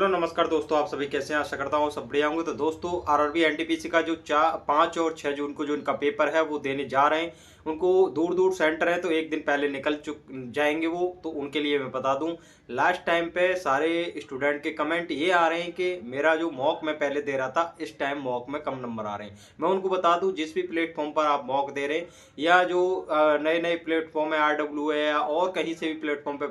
Hello नमस्कार दोस्तों, आप सभी कैसे हैं? आशा करता हूँ सब बढ़िया होंगे। तो दोस्तों आरआरबी एनटीपीसी का जो 5 और 6 जून को जो इनका पेपर है वो देने जा रहे हैं। उनको दूर दूर सेंटर है तो एक दिन पहले निकल चुक जाएंगे वो। तो उनके लिए मैं बता दूं, लास्ट टाइम पे सारे स्टूडेंट के कमेंट ये आ रहे हैं कि मेरा जो मॉक मैं पहले दे रहा था इस टाइम मॉक में कम नंबर आ रहे हैं। मैं उनको बता दूं, जिस भी प्लेटफॉर्म पर आप मॉक दे रहे हैं या जो नए नए प्लेटफॉर्म है RW है या और कहीं से भी प्लेटफॉर्म पे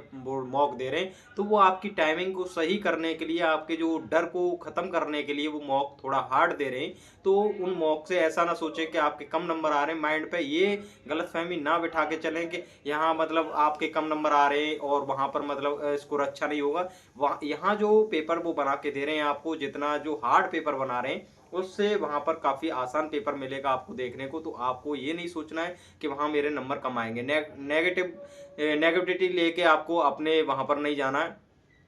मॉक दे रहे हैं, तो वो आपकी टाइमिंग को सही करने के लिए, आपके जो डर को खत्म करने के लिए वो मॉक थोड़ा हार्ड दे रहे हैं। तो उन मॉक से ऐसा ना सोचें कि आपके कम नंबर आ रहे हैं। माइंड पे ये गलतफहमी ना बिठा के चलें कि यहाँ मतलब आपके कम नंबर आ रहे हैं और वहाँ पर मतलब स्कोर अच्छा नहीं होगा। वहाँ यहाँ जो पेपर वो बना के दे रहे हैं आपको, जितना जो हार्ड पेपर बना रहे हैं उससे वहां पर काफी आसान पेपर मिलेगा आपको देखने को। तो आपको ये नहीं सोचना है कि वहां मेरे नंबर कम आएंगे। नेगेटिविटी लेके आपको अपने वहां पर नहीं जाना है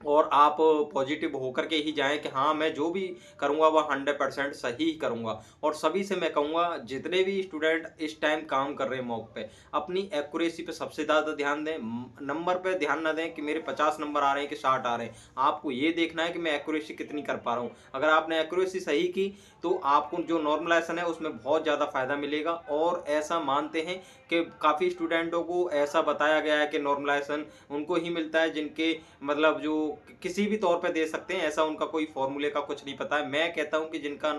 और आप पॉजिटिव होकर के ही जाएं कि हाँ, मैं जो भी करूँगा वह 100% सही ही करूँगा। और सभी से मैं कहूँगा, जितने भी स्टूडेंट इस टाइम काम कर रहे हैं मॉक पे, अपनी एक्यूरेसी पे सबसे ज़्यादा ध्यान दें। नंबर पे ध्यान ना दें कि मेरे 50 नंबर आ रहे हैं कि 60 आ रहे हैं। आपको ये देखना है कि मैं एक्यूरेसी कितनी कर पा रहा हूँ। अगर आपने एक्यूरेसी सही की तो आपको जो नॉर्मलाइजेशन है उसमें बहुत ज़्यादा फायदा मिलेगा। और ऐसा मानते हैं कि काफ़ी स्टूडेंटों को ऐसा बताया गया है कि नॉर्मलाइजेशन उनको ही मिलता है जिनके मतलब जो किसी भी तौर पे दे सकते हैं। ऐसा उनका कोई फॉर्मूले का कुछ नहीं पता है। मैं कहता हूं कि जिनका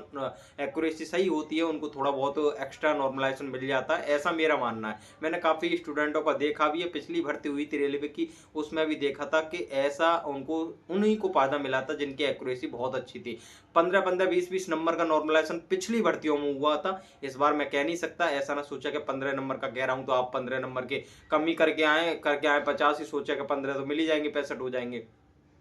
एक्यूरेसी सही होती है उनको थोड़ा बहुत एक्स्ट्रा नॉर्मलाइजेशन मिल जाता है, ऐसा मेरा मानना है। मैंने काफ़ी स्टूडेंटों का देखा भी है, पिछली भर्ती हुई थी रेलवे की, उसमें भी देखा था कि ऐसा उनको उन्हीं को फायदा मिला था जिनकी एक्यूरेसी बहुत अच्छी थी। 15-15, 20-20 नंबर का नॉर्मलाइजेशन पिछली भर्तियों में हुआ था। इस बार मैं कह नहीं सकता, ऐसा ना सोचा कि 15 नंबर का कह रहा हूं तो आप 15 नंबर के कम ही करके आए 50 ही, सोचा कि 15 तो मिल ही जाएंगे, 65 हो जाएंगे।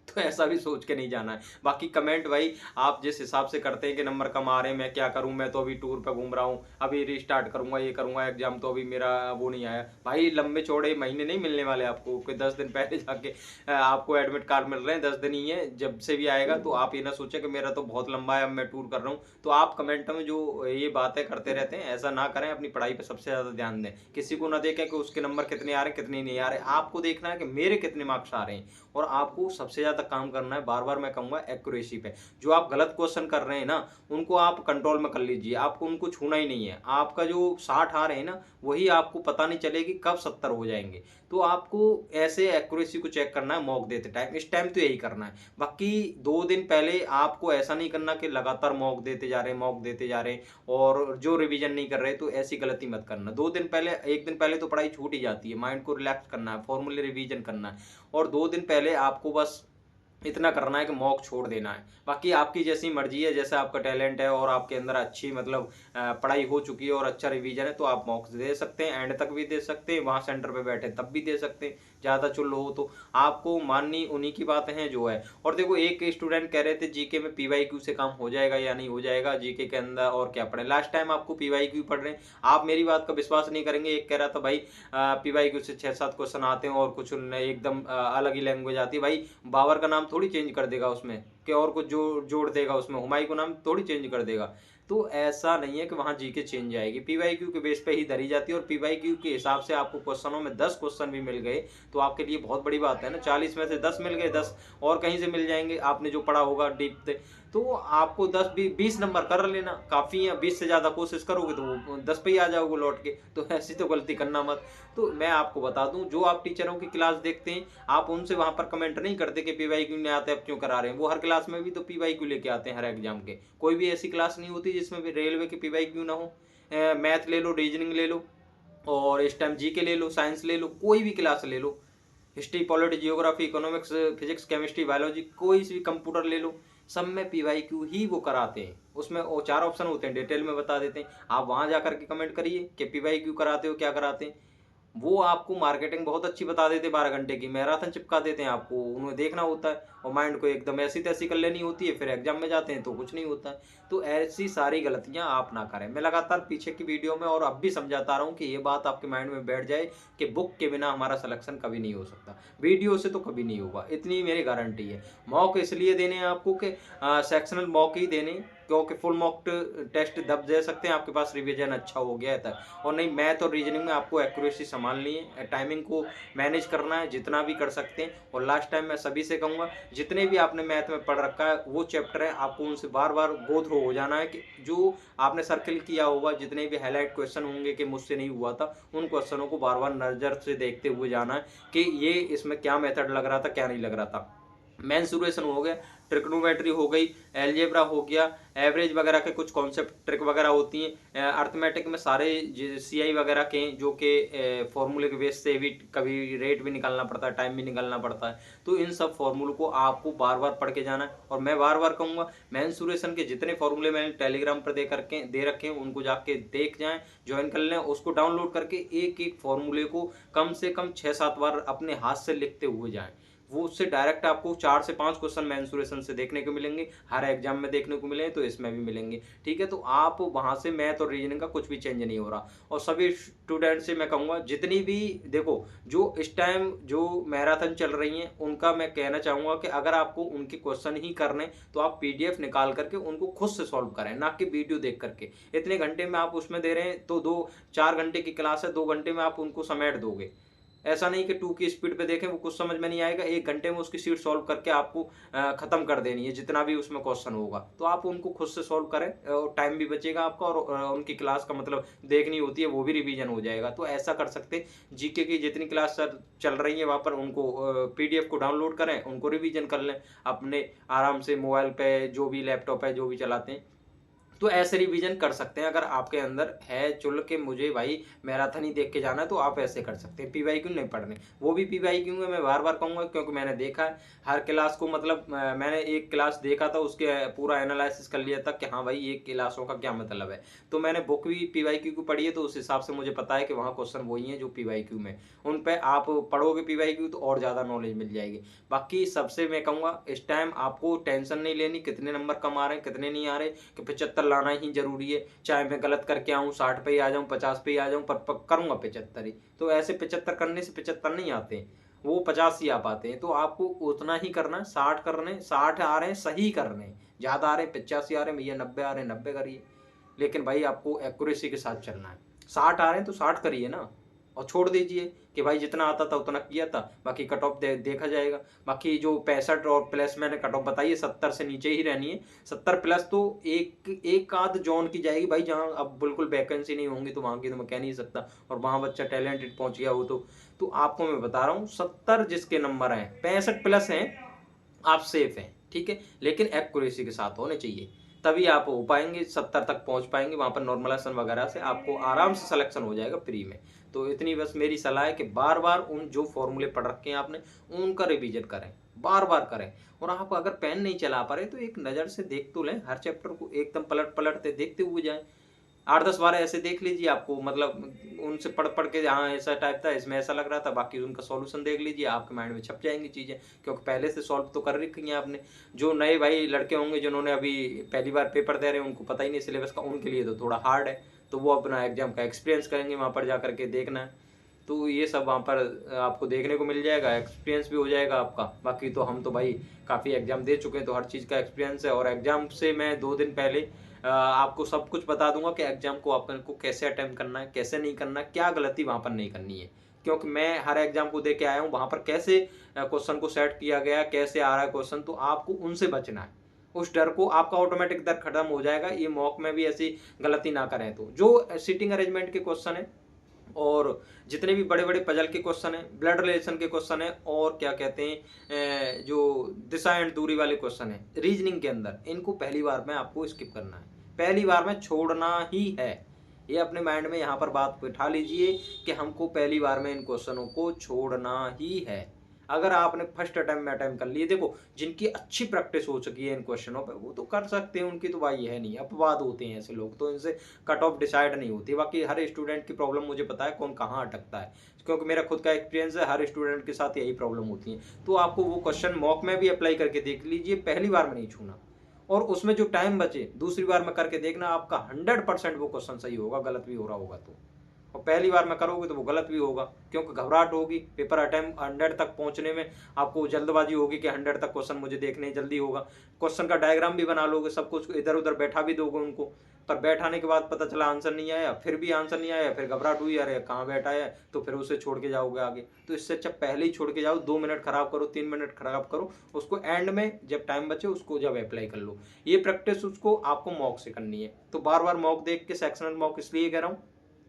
तो ऐसा भी सोच के नहीं जाना है। बाकी कमेंट भाई, आप जिस हिसाब से करते हैं कि नंबर कम आ रहे हैं, मैं क्या करूं, मैं तो अभी टूर पे घूम रहा हूं, अभी रीस्टार्ट करूंगा, ये करूंगा, एग्जाम तो अभी मेरा वो नहीं आया। भाई लंबे चौड़े महीने नहीं मिलने वाले आपको, कोई 10 दिन पहले जाके आपको एडमिट कार्ड मिल रहे हैं, 10 दिन ही है, जब से भी आएगा। तो आप ये ना सोचे कि मेरा तो बहुत लंबा है, अब मैं टूर कर रहा हूँ। तो आप कमेंट में जो ये बातें करते रहते हैं ऐसा ना करें, अपनी पढ़ाई पर सबसे ज्यादा ध्यान दें। किसी को ना देखें कि उसके नंबर कितने आ रहे हैं कितने नहीं आ रहे, आपको देखना है कि मेरे कितने मार्क्स आ रहे हैं। और आपको सबसे ज्यादा काम करना है, बार बार मैं कहूंगा, एक्यूरेसी पे। जो आप गलत क्वेश्चन कर रहे हैं ना, उनको आप कंट्रोल में कर लीजिए, आपको उनको छूना ही नहीं है। आपका जो 60 आ रहे हैं ना, वही आपको पता नहीं चलेगी कब 70 हो जाएंगे। तो आपको ऐसे एक्यूरेसी को चेक करना है मॉक देते टाइम, इस टाइम तो यही करना है। बाकी 2 दिन पहले आपको ऐसा नहीं करना कि लगातार मॉक देते जा रहे हैं, मॉक देते जा रहे हैं और जो रिवीजन नहीं कर रहे, तो ऐसी गलती मत करना। 2 दिन पहले, 1 दिन पहले तो पढ़ाई छूट ही जाती है, माइंड को रिलैक्स करना है, फॉर्मूले रिवीजन करना है। और 2 दिन पहले आपको बस इतना करना है कि मॉक छोड़ देना है। बाकी आपकी जैसी मर्जी है, जैसा आपका टैलेंट है और आपके अंदर अच्छी मतलब पढ़ाई हो चुकी है और अच्छा रिवीजन है, तो आप मॉक्स दे सकते हैं, एंड तक भी दे सकते हैं, वहाँ सेंटर पे बैठे तब भी दे सकते हैं। ज़्यादा चुल हो तो आपको माननी उन्हीं की बातें हैं जो है। और देखो, एक स्टूडेंट कह रहे थे जीके में PYQ से काम हो जाएगा या नहीं हो जाएगा, जीके के अंदर और क्या पढ़े। लास्ट टाइम आपको PYQ पढ़ रहे हैं, आप मेरी बात का विश्वास नहीं करेंगे। एक कह रहा था भाई PYQ से 6-7 क्वेश्चन आते हैं और कुछ एकदम अलग ही लैंग्वेज आती है। भाई बाबर का नाम थोड़ी चेंज कर देगा उसमें, कि और कुछ जोड़ देगा उसमें, हुमायूं का नाम थोड़ी चेंज कर देगा। तो ऐसा नहीं है कि वहां जीके चेंज आएगी, PYQ के बेस पे ही धरी जाती है। और PYQ के हिसाब से आपको क्वेश्चनों में 10 क्वेश्चन भी मिल गए तो आपके लिए बहुत बड़ी बात है ना। 40 में से 10 मिल गए, 10 और कहीं से मिल जाएंगे, आपने जो पढ़ा होगा डीप से। तो आपको 10-20 नंबर कर लेना काफ़ी है। 20 से ज़्यादा कोशिश करोगे तो वो 10 पे ही आ जाओगे लौट के। तो ऐसी तो गलती करना मत। तो मैं आपको बता दूं, जो आप टीचरों की क्लास देखते हैं, आप उनसे वहां पर कमेंट नहीं करते कि PYQ नहीं आते, अब क्यों करा रहे हैं। वो हर क्लास में भी तो PYQ लेके आते हैं हर एग्जाम के। कोई भी ऐसी क्लास नहीं होती जिसमें भी रेलवे के PYQ ना हो। मैथ ले लो, रीजनिंग ले लो, और इस टाइम जीके ले लो, साइंस ले लो, कोई भी क्लास ले लो, history, polity, geography, economics, physics, chemistry, biology, कोई सी भी, कंप्यूटर ले लो, सब में PYQ ही वो कराते हैं। उसमें वो 4 ऑप्शन होते हैं, डिटेल में बता देते हैं। आप वहां जाकर के कमेंट करिए कि PYQ कराते हो क्या कराते हैं। वो आपको मार्केटिंग बहुत अच्छी बता देते, 12 घंटे की मैराथन चिपका देते हैं आपको, उन्हें देखना होता है और माइंड को एकदम ऐसी तैसी कर लेनी होती है, फिर एग्जाम में जाते हैं तो कुछ नहीं होता है। तो ऐसी सारी गलतियां आप ना करें। मैं लगातार पीछे की वीडियो में और अब भी समझाता रहा हूँ कि ये बात आपके माइंड में बैठ जाए कि बुक के बिना हमारा सिलेक्शन कभी नहीं हो सकता, वीडियो से तो कभी नहीं होगा, इतनी मेरी गारंटी है। मॉक इसलिए देने हैं आपको कि सेक्शनल मॉक ही देने, क्योंकि फुल मॉक टेस्ट तब दे सकते हैं आपके पास रिवीजन अच्छा हो गया है तब। और नहीं, मैथ और रीजनिंग में आपको एक्यूरेसी संभालनी है, टाइमिंग को मैनेज करना है जितना भी कर सकते हैं। और लास्ट टाइम मैं सभी से कहूँगा, जितने भी आपने मैथ में पढ़ रखा है वो चैप्टर है, आपको उनसे बार बार गो थ्रू हो जाना है, कि जो आपने सर्किल किया होगा, जितने भी हाईलाइट क्वेश्चन होंगे कि मुझसे नहीं हुआ था, उन क्वेश्चनों को बार बार नज़र से देखते हुए जाना है कि ये इसमें क्या मेथड लग रहा था, क्या नहीं लग रहा था। मेंसुरेशन हो गया, ट्रिग्नोमेट्री हो गई, अलजेब्रा हो गया, एवरेज वगैरह के कुछ कॉन्सेप्ट ट्रिक वगैरह होती हैं, अर्थमेटिक में सारे सीआई वगैरह के, जो कि फॉर्मूले के बेस से भी कभी रेट भी निकालना पड़ता है, टाइम भी निकालना पड़ता है। तो इन सब फॉर्मूलों को आपको बार बार पढ़ के जाना है। और मैं बार बार कहूँगा, मेंसुरेशन के जितने फॉर्मूले मैंने टेलीग्राम पर दे रखे हैं उनको जाके देख जाएं, ज्वाइन कर लें, उसको डाउनलोड करके एक एक फॉर्मूले को कम से कम 6-7 बार अपने हाथ से लिखते हुए जाएं। वो उससे डायरेक्ट आपको 4 से 5 क्वेश्चन मेंसुरेशन से देखने को मिलेंगे, हर एग्जाम में देखने को मिले तो इसमें भी मिलेंगे। ठीक है, तो आप वहां से मैथ और रीजनिंग का कुछ भी चेंज नहीं हो रहा। और सभी स्टूडेंट से मैं कहूँगा, जितनी भी देखो जो इस टाइम जो मैराथन चल रही हैं उनका मैं कहना चाहूँगा कि अगर आपको उनके क्वेश्चन ही करने तो आप पीडीएफ निकाल करके उनको खुद से सॉल्व करें, ना कि वीडियो देख करके। इतने घंटे में आप उसमें दे रहे हैं तो 2-4 घंटे की क्लास है, 2 घंटे में आप उनको समेट दोगे। ऐसा नहीं कि 2 की स्पीड पे देखें, वो कुछ समझ में नहीं आएगा, 1 घंटे में उसकी शीट सॉल्व करके आपको खत्म कर देनी है, जितना भी उसमें क्वेश्चन होगा। तो आप उनको खुद से सॉल्व करें, और टाइम भी बचेगा आपका, और उनकी क्लास का मतलब देखनी होती है वो भी रिवीजन हो जाएगा। तो ऐसा कर सकते हैं, जीके की जितनी क्लास सर चल रही है वहाँ पर उनको पीडीएफ को डाउनलोड करें, उनको रिवीजन कर लें अपने आराम से मोबाइल पे, जो भी लैपटॉप है, जो भी चलाते हैं। तो ऐसे रिवीजन कर सकते हैं। अगर आपके अंदर है चुल के मुझे भाई मैराथन ही देख के जाना है, तो आप ऐसे कर सकते हैं, पीवाईक्यू नहीं पढ़ने। वो भी पीवाईक्यू में मैं बार बार कहूँगा, क्योंकि मैंने देखा है हर क्लास को, मतलब मैंने एक क्लास देखा था, उसके पूरा एनालिसिस कर लिया था कि हाँ भाई ये क्लासों का क्या मतलब है। तो मैंने बुक भी पीवाईक्यू की पढ़ी है, तो उस हिसाब से मुझे पता है कि वहाँ क्वेश्चन वही है जो पीवाईक्यू में। उन पर आप पढ़ोगे पीवाईक्यू तो और ज़्यादा नॉलेज मिल जाएगी। बाकी सबसे मैं कहूँगा, इस टाइम आपको टेंशन नहीं लेनी कितने नंबर कम आ रहे हैं, कितने नहीं आ रहे, कि 75 लाना ही जरूरी है। चाहे मैं गलत करके आऊँ, 60 पे ही आ जाऊँ, 50 पे ही आ जाऊँ, पर करूंगा 75 ही। तो ऐसे 75 करने से 75 नहीं आते हैं, वो 50 ही आ पाते हैं। तो आपको उतना ही करना है, 60 करने, 60 आ रहे हैं सही करने, ज्यादा आ रहे हैं 85 आ रहे हैं भैया, 90 आ रहे हैं 90 करिए। लेकिन भाई आपको एक्यूरेसी के साथ चलना है। 60 आ रहे हैं तो 60 करिए ना, और छोड़ दीजिए कि भाई जितना आता था उतना किया था, बाकी कट ऑफ देखा जाएगा। बाकी जो 65 और प्लस मैंने कट ऑफ बताई है, 70 से नीचे ही रहनी है। 70 प्लस तो एक आध जोन की जाएगी भाई, जहाँ अब बिल्कुल वैकेंसी नहीं होंगी, तो वहां की तो मैं कह नहीं सकता, और वहां बच्चा टैलेंटेड पहुंच गया हो तो आपको मैं बता रहा हूँ, 70 जिसके नंबर हैं, 65 प्लस हैं, आप सेफ हैं। ठीक है, लेकिन एक्यूरेसी के साथ होने चाहिए, तभी आप हो पाएंगे, 70 तक पहुंच पाएंगे। वहां पर नॉर्मलाइजेशन वगैरह से आपको आराम से सिलेक्शन हो जाएगा फ्री में। तो इतनी बस मेरी सलाह है कि बार बार उन जो फॉर्मूले पढ़ रखे हैं आपने, उनका रिवीजन करें, बार बार करें। और आप अगर पेन नहीं चला पा रहे तो एक नज़र से देख तो लें, हर चैप्टर को एकदम पलट पलटते देखते हुए जाएं। 8-10 बार ऐसे देख लीजिए, आपको मतलब उनसे पढ़ पढ़ के, हाँ ऐसा टाइप था, इसमें ऐसा लग रहा था, बाकी उनका सॉल्यूशन देख लीजिए, आपके माइंड में छप जाएंगी चीज़ें, क्योंकि पहले से सॉल्व तो कर रखी हैं आपने। जो नए भाई लड़के होंगे जिन्होंने अभी पहली बार पेपर दे रहे हैं, उनको पता ही नहीं सिलेबस का, उनके लिए तो थोड़ा हार्ड है, तो वो अपना एग्जाम का एक्सपीरियंस करेंगे, वहाँ पर जा करके देखना है। तो ये सब वहाँ पर आपको देखने को मिल जाएगा, एक्सपीरियंस भी हो जाएगा आपका। बाकी तो हम तो भाई काफ़ी एग्जाम दे चुके हैं, तो हर चीज़ का एक्सपीरियंस है। और एग्जाम से मैं 2 दिन पहले आपको सब कुछ बता दूंगा कि एग्जाम को आपको कैसे अटेम्प्ट करना है, कैसे नहीं करना है, क्या गलती वहाँ पर नहीं करनी है। क्योंकि मैं हर एग्जाम को दे के आया हूँ, वहाँ पर कैसे क्वेश्चन को सेट किया गया, कैसे आ रहा है क्वेश्चन, तो आपको उनसे बचना है। उस डर को, आपका ऑटोमेटिक डर खत्म हो जाएगा, ये मॉक में भी ऐसी गलती ना करें। तो जो सीटिंग अरेंजमेंट के क्वेश्चन है, और जितने भी बड़े बड़े पजल के क्वेश्चन है, ब्लड रिलेशन के क्वेश्चन है, और क्या कहते हैं जो दिशा एंड दूरी वाले क्वेश्चन है रीजनिंग के अंदर, इनको पहली बार में आपको स्किप करना है, पहली बार में छोड़ना ही है। ये अपने माइंड में यहाँ पर बात बिठा लीजिए कि हमको पहली बार में इन क्वेश्चनों को छोड़ना ही है। अगर आपने फर्स्ट अटेम्प्ट में अटेम्प्ट कर लिए, देखो जिनकी अच्छी प्रैक्टिस हो चुकी है इन क्वेश्चनों पे, वो तो कर सकते हैं, उनकी तो भाई है नहीं, अपवाद होते हैं ऐसे लोग, तो इनसे कट ऑफ डिसाइड नहीं होती। बाकी हर स्टूडेंट की प्रॉब्लम मुझे पता है कौन कहाँ अटकता है, क्योंकि मेरा खुद का एक्सपीरियंस है, हर स्टूडेंट के साथ यही प्रॉब्लम होती है। तो आपको वो क्वेश्चन मॉक में भी अप्लाई करके देख लीजिए, पहली बार में नहीं छूना, और उसमें जो टाइम बचे दूसरी बार में करके देखना, आपका 100% वो क्वेश्चन सही होगा, गलत भी हो रहा होगा तो। और पहली बार में करोगे तो वो गलत भी होगा, क्योंकि घबराहट होगी, पेपर अटेम्प्ट 100 तक पहुंचने में आपको जल्दबाजी होगी कि 100 तक क्वेश्चन मुझे देखने जल्दी होगा। क्वेश्चन का डायग्राम भी बना लोगे, सब कुछ इधर उधर बैठा भी दोगे उनको, पर बैठाने के बाद पता चला आंसर नहीं आया, फिर भी आंसर नहीं आया, फिर घबराहट हुई, अरे कहाँ बैठा है, तो फिर उसे छोड़ के जाओगे आगे। तो इससे अच्छा पहले ही छोड़ के जाओ, 2 मिनट खराब करो, 3 मिनट खराब करो, उसको एंड में जब टाइम बचे उसको जब अप्लाई कर लो। ये प्रैक्टिस उसको आपको मॉक से करनी है। तो बार बार मॉक देख के, सेक्शनल मॉक इसलिए कह रहा हूँ,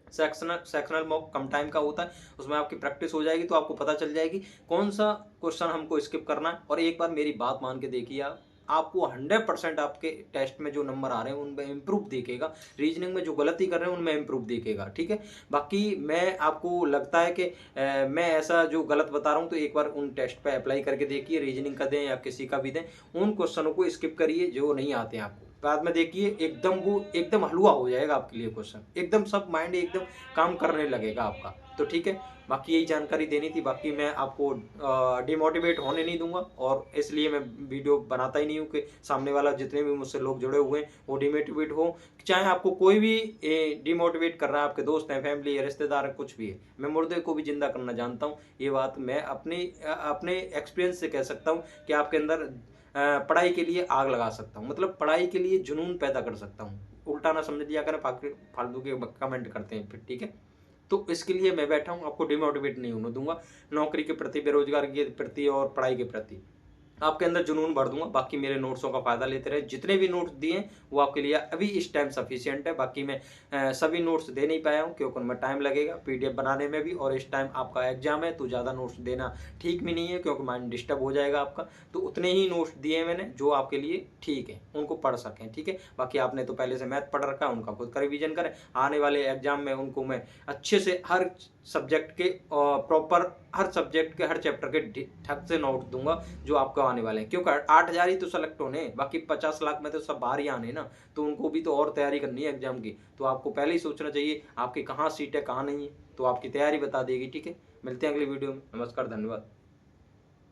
सेक्शनल मॉक कम टाइम का होता है, उसमें आपकी प्रैक्टिस हो जाएगी, तो आपको पता चल जाएगी कौन सा क्वेश्चन हमको स्किप करना है। और एक बार मेरी बात मान के देखिए आप, आपको 100% आपके टेस्ट में जो नंबर आ रहे हैं उनमें इम्प्रूव दिखेगा, रीजनिंग में जो गलती कर रहे हैं उनमें इम्प्रूव दिखेगा, ठीक है। बाकी मैं आपको लगता है कि मैं ऐसा जो गलत बता रहा हूँ, तो एक बार उन टेस्ट पे अप्लाई करके देखिए, रीजनिंग का दें या किसी का भी दें, उन क्वेश्चनों को स्किप करिए जो नहीं आते हैं आपको। बाद में देखिए एकदम वो एकदम हलवा हो जाएगा आपके लिए क्वेश्चन, एकदम सब माइंड एकदम काम करने लगेगा आपका। तो ठीक है, बाकी यही जानकारी देनी थी। बाकी मैं आपको डिमोटिवेट होने नहीं दूंगा, और इसलिए मैं वीडियो बनाता ही नहीं हूँ कि सामने वाला, जितने भी मुझसे लोग जुड़े हुए हैं वो डिमोटिवेट हो। चाहे आपको कोई भी डिमोटिवेट कर रहा है, आपके दोस्त हैं, फैमिली है, रिश्तेदार है, कुछ भी है, मैं मुर्दे को भी जिंदा करना जानता हूँ। ये बात मैं अपने एक्सपीरियंस से कह सकता हूँ कि आपके अंदर पढ़ाई के लिए आग लगा सकता हूँ, मतलब पढ़ाई के लिए जुनून पैदा कर सकता हूँ। उल्टा ना समझ लिया करें, फालतू के कमेंट करते हैं फिर, ठीक है। तो इसके लिए मैं बैठा हूँ, आपको डिमोटिवेट नहीं होने दूंगा, नौकरी के प्रति, बेरोजगार के प्रति और पढ़ाई के प्रति आपके अंदर जुनून भर दूंगा। बाकी मेरे नोट्सों का फायदा लेते रहे, जितने भी नोट्स दिए वो आपके लिए अभी इस टाइम सफिशिएंट है। बाकी मैं सभी नोट्स दे नहीं पाया हूँ, क्योंकि उनमें टाइम लगेगा पीडीएफ बनाने में भी, और इस टाइम आपका एग्जाम है तो ज़्यादा नोट्स देना ठीक भी नहीं है, क्योंकि माइंड डिस्टर्ब हो जाएगा आपका। तो उतने ही नोट्स दिए मैंने जो आपके लिए ठीक है, उनको पढ़ सकें, ठीक है। बाकी आपने तो पहले से मैथ पढ़ रखा है, उनका खुद का रिविजन करें, आने वाले एग्जाम में उनको मैं अच्छे से हर सब्जेक्ट के प्रॉपर, हर सब्जेक्ट के हर चैप्टर के ठक से नोट दूंगा जो आपको आने वाले हैं, क्योंकि 8,000 ही तो सेलेक्ट होने, बाकी 50 लाख में तो सब बाहर ही आने ना, तो उनको भी तो और तैयारी करनी है एग्जाम की। तो आपको पहले ही सोचना चाहिए आपकी कहाँ सीट है कहाँ नहीं है, तो आपकी तैयारी बता देगी, ठीक है। मिलते हैं अगली वीडियो में, नमस्कार, धन्यवाद।